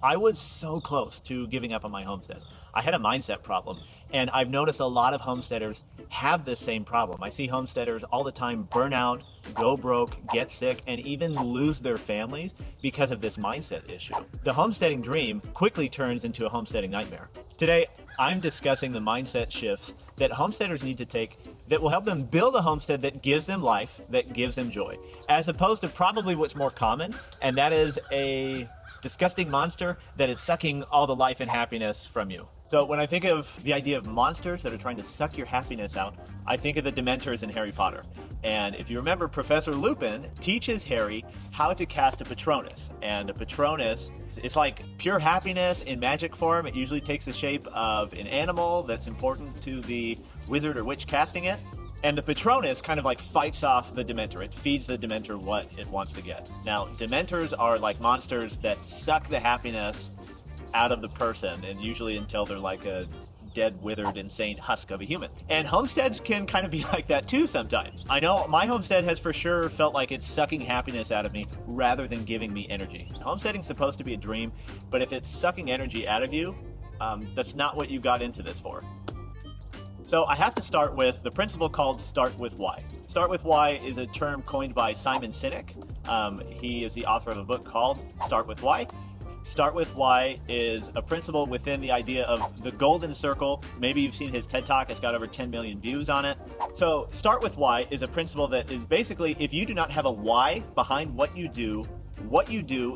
I was so close to giving up on my homestead. I had a mindset problem, and I've noticed a lot of homesteaders have this same problem. I see homesteaders all the time burn out, go broke, get sick, and even lose their families because of this mindset issue. The homesteading dream quickly turns into a homesteading nightmare. Today, I'm discussing the mindset shifts that homesteaders need to take that will help them build a homestead that gives them life, that gives them joy, as opposed to probably what's more common, and that is a disgusting monster that is sucking all the life and happiness from you. So when I think of the idea of monsters that are trying to suck your happiness out, I think of the Dementors in Harry Potter. And if you remember, Professor Lupin teaches Harry how to cast a Patronus. And a Patronus is like pure happiness in magic form. It usually takes the shape of an animal that's important to the wizard or witch casting it. And the Patronus kind of like fights off the Dementor. It feeds the Dementor what it wants to get. Now, Dementors are like monsters that suck the happiness out of the person, and usually until they're like a dead, withered, insane husk of a human. And homesteads can kind of be like that too sometimes. I know my homestead has for sure felt like it's sucking happiness out of me rather than giving me energy. Homesteading's supposed to be a dream, but if it's sucking energy out of you, that's not what you got into this for. So I have to start with the principle called start with why. Start with why is a term coined by Simon Sinek. He is the author of a book called Start with Why. Start with why is a principle within the idea of the golden circle. Maybe you've seen his TED Talk. It's got over 10 million views on it. So start with why is a principle that is basically, if you do not have a why behind what you do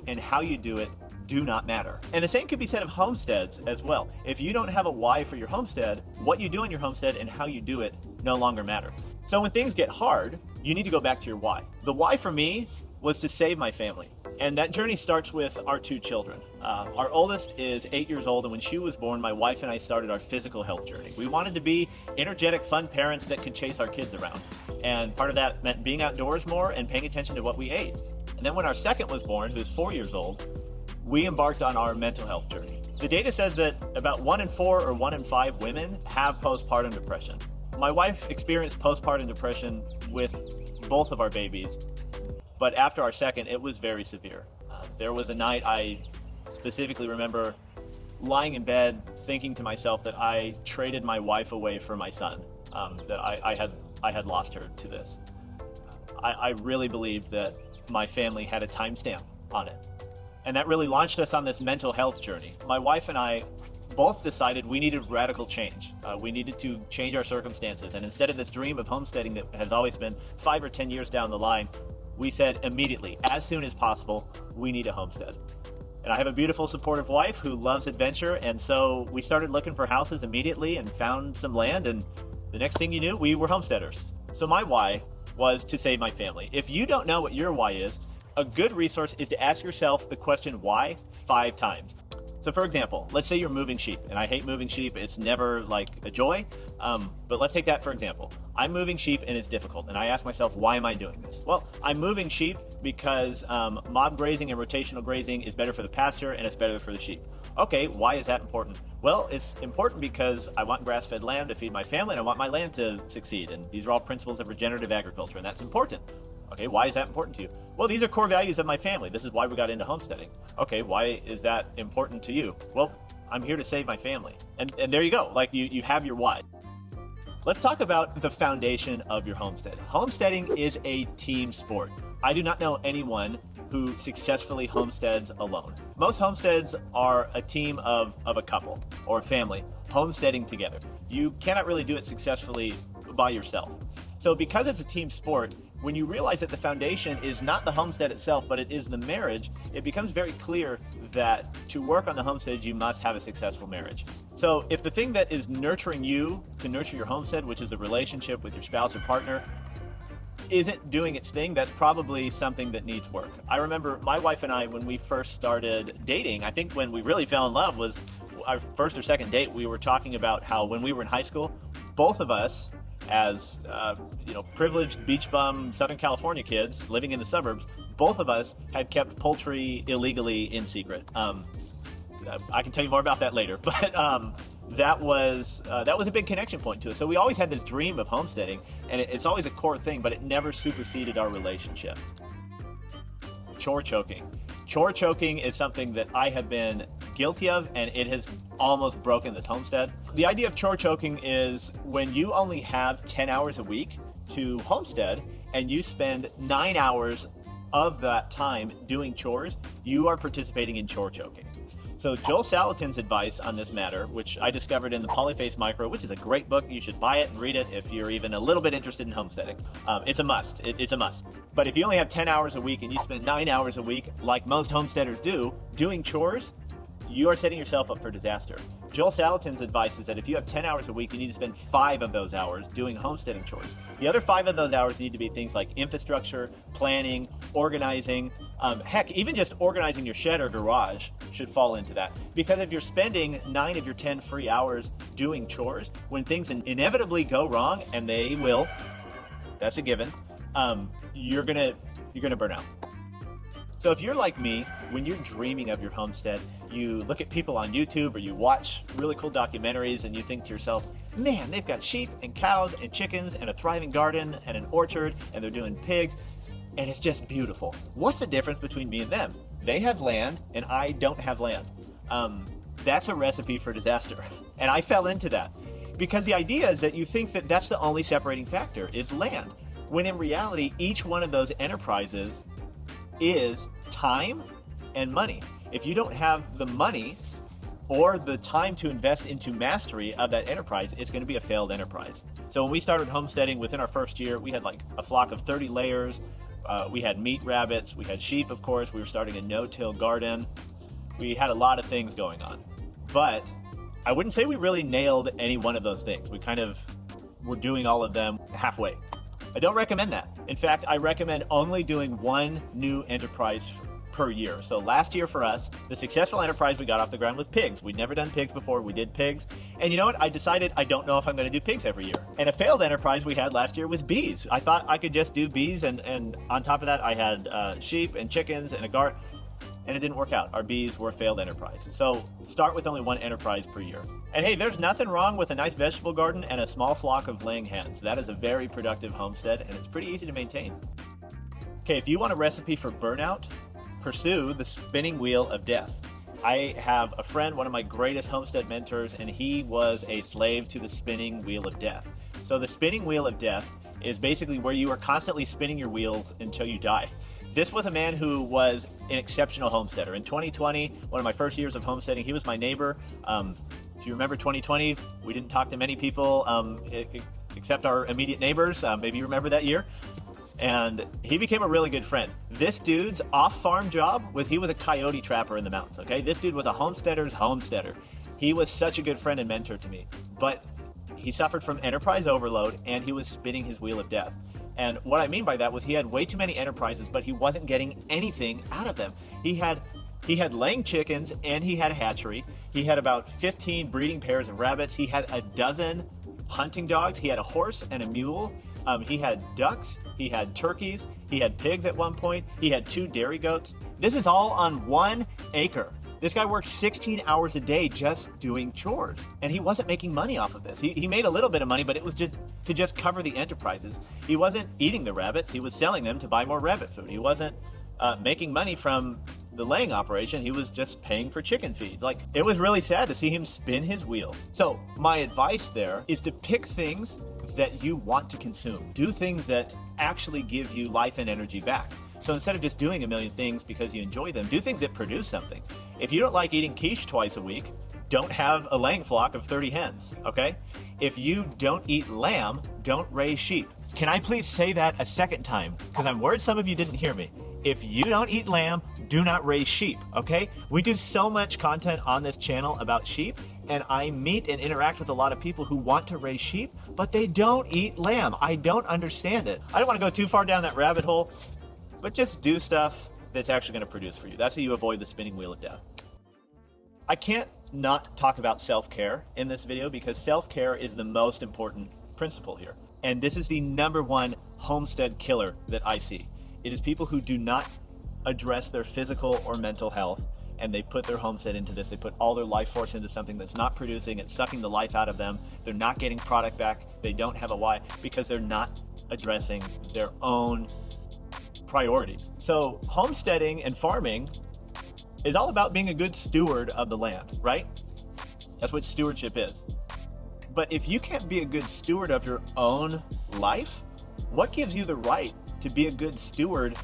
and how you do it do not matter. And the same could be said of homesteads as well. If you don't have a why for your homestead, what you do on your homestead and how you do it no longer matter. So when things get hard, you need to go back to your why. The why for me was to save my family. And that journey starts with our two children. Our oldest is 8 years old, and when she was born, my wife and I started our physical health journey. We wanted to be energetic, fun parents that could chase our kids around. And part of that meant being outdoors more and paying attention to what we ate. And then when our second was born, who's 4 years old, we embarked on our mental health journey. The data says that about 1 in 4 or 1 in 5 women have postpartum depression. My wife experienced postpartum depression with both of our babies, but after our second, it was very severe. There was a night I specifically remember lying in bed thinking to myself that I traded my wife away for my son, that I had lost her to this. I really believed that my family had a timestamp on it. And that really launched us on this mental health journey. My wife and I both decided we needed radical change. We needed to change our circumstances. And instead of this dream of homesteading that has always been 5 or 10 years down the line, we said immediately, as soon as possible, we need a homestead. And I have a beautiful, supportive wife who loves adventure. And so we started looking for houses immediately and found some land. And the next thing you knew, we were homesteaders. So my why was to save my family. If you don't know what your why is, a good resource is to ask yourself the question why 5 times. So for example, let's say you're moving sheep, and I hate moving sheep. It's never like a joy, but let's take that for example. I'm moving sheep and it's difficult, and I ask myself, why am I doing this? Well, I'm moving sheep because mob grazing and rotational grazing is better for the pasture and it's better for the sheep. Okay, why is that important? Well, it's important because I want grass-fed land to feed my family and I want my land to succeed, and these are all principles of regenerative agriculture, and that's important. Okay, why is that important to you? Well, these are core values of my family. This is why we got into homesteading. Okay, why is that important to you? Well, I'm here to save my family. And there you go. Like you have your why. Let's talk about the foundation of your homestead. Homesteading is a team sport. I do not know anyone who successfully homesteads alone. Most homesteads are a team of a couple or a family homesteading together. You cannot really do it successfully by yourself. So because it's a team sport, when you realize that the foundation is not the homestead itself, but it is the marriage, it becomes very clear that to work on the homestead, you must have a successful marriage. So if the thing that is nurturing you to nurture your homestead, which is a relationship with your spouse or partner, isn't doing its thing, that's probably something that needs work. I remember my wife and I, when we first started dating, I think when we really fell in love was our first or second date, we were talking about how when we were in high school, both of us, as privileged beach bum Southern California kids living in the suburbs, both of us had kept poultry illegally in secret. I can tell you more about that later, but that was a big connection point to us. So we always had this dream of homesteading, and it's always a core thing, but it never superseded our relationship. Chore choking. Chore choking is something that I have been guilty of, and it has almost broken this homestead. The idea of chore choking is when you only have 10 hours a week to homestead and you spend 9 hours of that time doing chores, you are participating in chore choking. So Joel Salatin's advice on this matter, which I discovered in the Polyface Micro, which is a great book. You should buy it and read it if you're even a little bit interested in homesteading. It's a must. It's a must. But if you only have 10 hours a week and you spend 9 hours a week, like most homesteaders do, doing chores, you are setting yourself up for disaster. Joel Salatin's advice is that if you have 10 hours a week, you need to spend 5 of those hours doing homesteading chores. The other 5 of those hours need to be things like infrastructure, planning, organizing. Heck, even just organizing your shed or garage should fall into that. Because if you're spending 9 of your 10 free hours doing chores, when things inevitably go wrong, and they will, that's a given, you're gonna burn out. So if you're like me, when you're dreaming of your homestead, you look at people on YouTube or you watch really cool documentaries and you think to yourself, man, they've got sheep and cows and chickens and a thriving garden and an orchard and they're doing pigs and it's just beautiful. What's the difference between me and them? They have land and I don't have land. That's a recipe for disaster. And I fell into that because the idea is that you think that that's the only separating factor is land. When in reality, each one of those enterprises is time and money. If you don't have the money or the time to invest into mastery of that enterprise, it's going to be a failed enterprise. So when we started homesteading, within our first year, we had like a flock of 30 layers. We had meat rabbits. We had sheep, of course. We were starting a no-till garden. We had a lot of things going on. But I wouldn't say we really nailed any one of those things. We kind of were doing all of them halfway. I don't recommend that. In fact, I recommend only doing one new enterprise per year. So last year for us, the successful enterprise we got off the ground was pigs. We'd never done pigs before. We did pigs. And you know what? I decided I don't know if I'm going to do pigs every year. And a failed enterprise we had last year was bees. I thought I could just do bees. And on top of that, I had sheep and chickens and a garden. And it didn't work out. Our bees were a failed enterprise. So start with only one enterprise per year. And hey, there's nothing wrong with a nice vegetable garden and a small flock of laying hens. That is a very productive homestead and it's pretty easy to maintain. Okay, if you want a recipe for burnout, pursue the spinning wheel of death. I have a friend, one of my greatest homestead mentors, and he was a slave to the spinning wheel of death. So the spinning wheel of death is basically where you are constantly spinning your wheels until you die. This was a man who was an exceptional homesteader. In 2020, one of my first years of homesteading, he was my neighbor. If you remember 2020, we didn't talk to many people except our immediate neighbors. Maybe you remember that year. And he became a really good friend. This dude's off-farm job was he was a coyote trapper in the mountains, okay? This dude was a homesteader's homesteader. He was such a good friend and mentor to me. But he suffered from enterprise overload and he was spinning his wheel of death. And what I mean by that was he had way too many enterprises, but he wasn't getting anything out of them. He had laying chickens and he had a hatchery. He had about 15 breeding pairs of rabbits. He had a dozen hunting dogs. He had a horse and a mule. He had ducks. He had turkeys. He had pigs at one point. He had 2 dairy goats. This is all on 1 acre. This guy worked 16 hours a day just doing chores, and he wasn't making money off of this. He made a little bit of money, but it was just to just cover the enterprises. He wasn't eating the rabbits. He was selling them to buy more rabbit food. He wasn't making money from the laying operation. He was just paying for chicken feed. Like, it was really sad to see him spin his wheels. So my advice there is to pick things that you want to consume. Do things that actually give you life and energy back. So instead of just doing a million things because you enjoy them, do things that produce something. If you don't like eating quiche twice a week, don't have a laying flock of 30 hens, okay? If you don't eat lamb, don't raise sheep. Can I please say that a second time? Because I'm worried some of you didn't hear me. If you don't eat lamb, do not raise sheep, okay? We do so much content on this channel about sheep, and I meet and interact with a lot of people who want to raise sheep, but they don't eat lamb. I don't understand it. I don't want to go too far down that rabbit hole, but just do stuff that's actually going to produce for you. That's how you avoid the spinning wheel of death. I can't not talk about self-care in this video because self-care is the most important principle here. And this is the #1 homestead killer that I see. It is people who do not address their physical or mental health, and they put their homestead into this. They put all their life force into something that's not producing. It's sucking the life out of them. They're not getting product back. They don't have a why because they're not addressing their own priorities. So homesteading and farming is all about being a good steward of the land, right? That's what stewardship is. But if you can't be a good steward of your own life, what gives you the right to be a good steward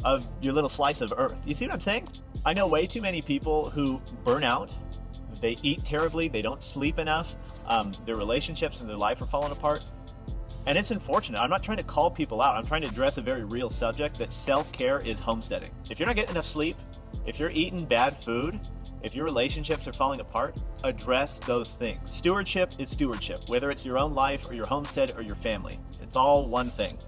of your little slice of earth? You see what I'm saying? I know way too many people who burn out. They eat terribly. They don't sleep enough. Their relationships and their life are falling apart. And it's unfortunate. I'm not trying to call people out. I'm trying to address a very real subject, that self-care is homesteading. If you're not getting enough sleep, if you're eating bad food, if your relationships are falling apart, address those things. Stewardship is stewardship, whether it's your own life or your homestead or your family. It's all one thing.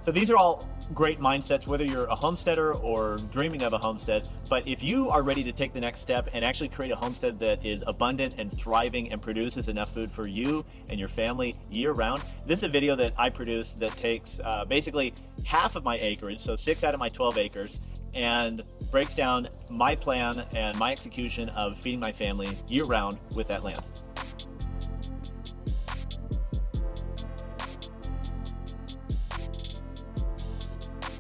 So these are all great mindsets, whether you're a homesteader or dreaming of a homestead. But if you are ready to take the next step and actually create a homestead that is abundant and thriving and produces enough food for you and your family year round, this is a video that I produced that takes basically half of my acreage, so 6 out of my 12 acres, and breaks down my plan and my execution of feeding my family year round with that land.